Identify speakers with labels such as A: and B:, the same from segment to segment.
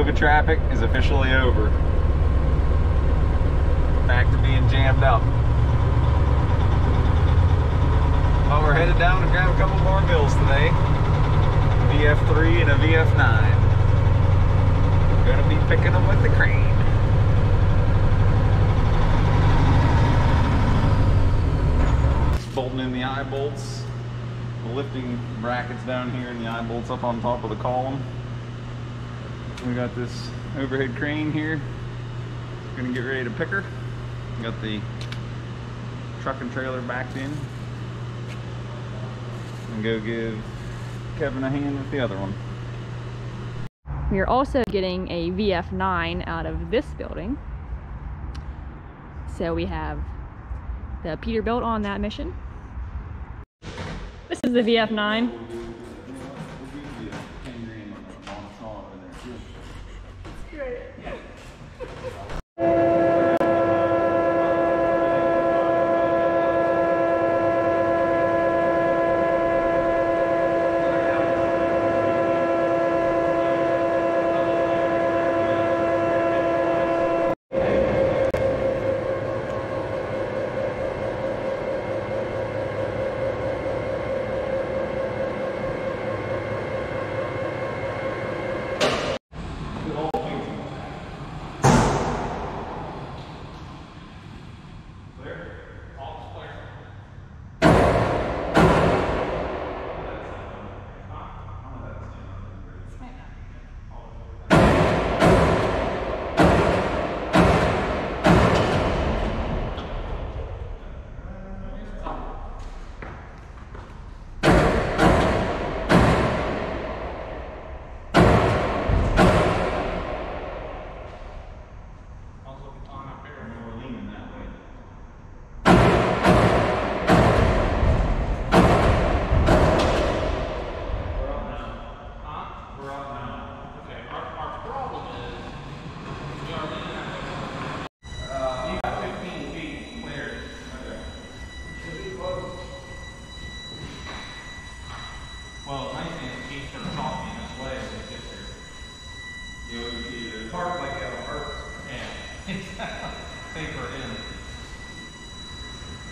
A: Canoga traffic is officially over. Back to being jammed up. Well, we're headed down to grab a couple more bills today. VF3 and a VF9. Gonna be picking them with the crane. Bolting in the eye bolts. The lifting brackets down here and the eye bolts up on top of the column. We got this overhead crane here. Gonna get ready to pick her. Got the truck and trailer backed in. And go give Kevin a hand with the other one.
B: We are also getting a VF9 out of this building. So we have the Peterbilt on that mission. This is the VF9.
C: Well, nice thing is keep from talking this way as it gets here. You know, you either park like that on purpose. Yeah, exactly. Taper it in.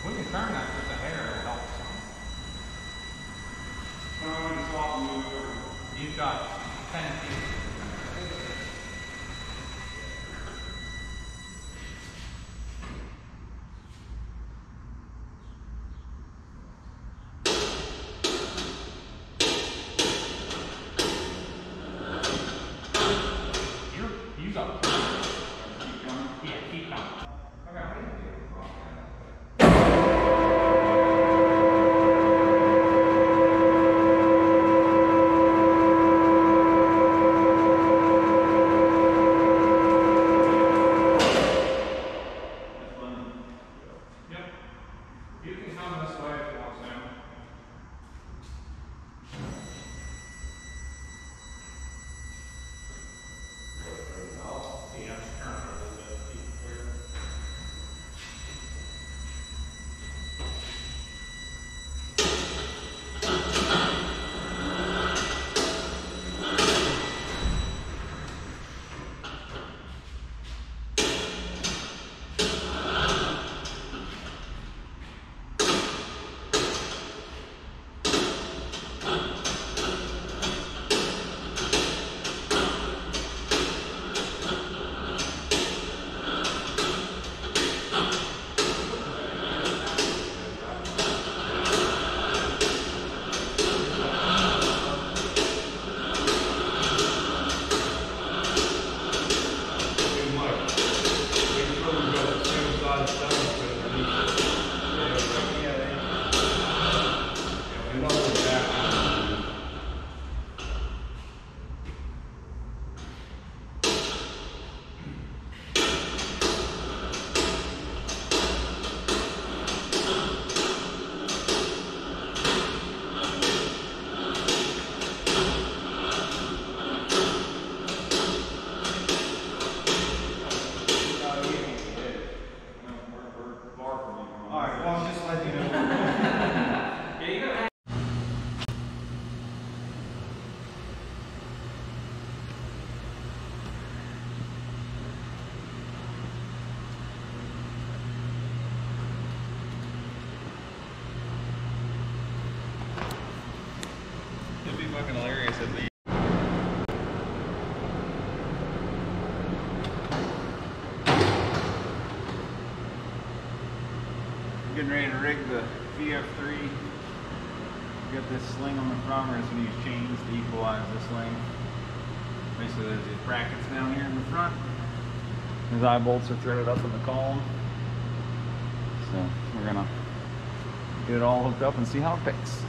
C: We can turn that just a hair, it'll help some. When I want to swap and move over, you've got 10 feet.
A: fucking hilarious at least. Getting ready to rig the VF3. We got this sling on the front. We're just going to use chains to equalize the sling. Basically, there's these brackets down here in the front. These eye bolts are threaded up in the column. So we're going to get it all hooked up and see how it fits.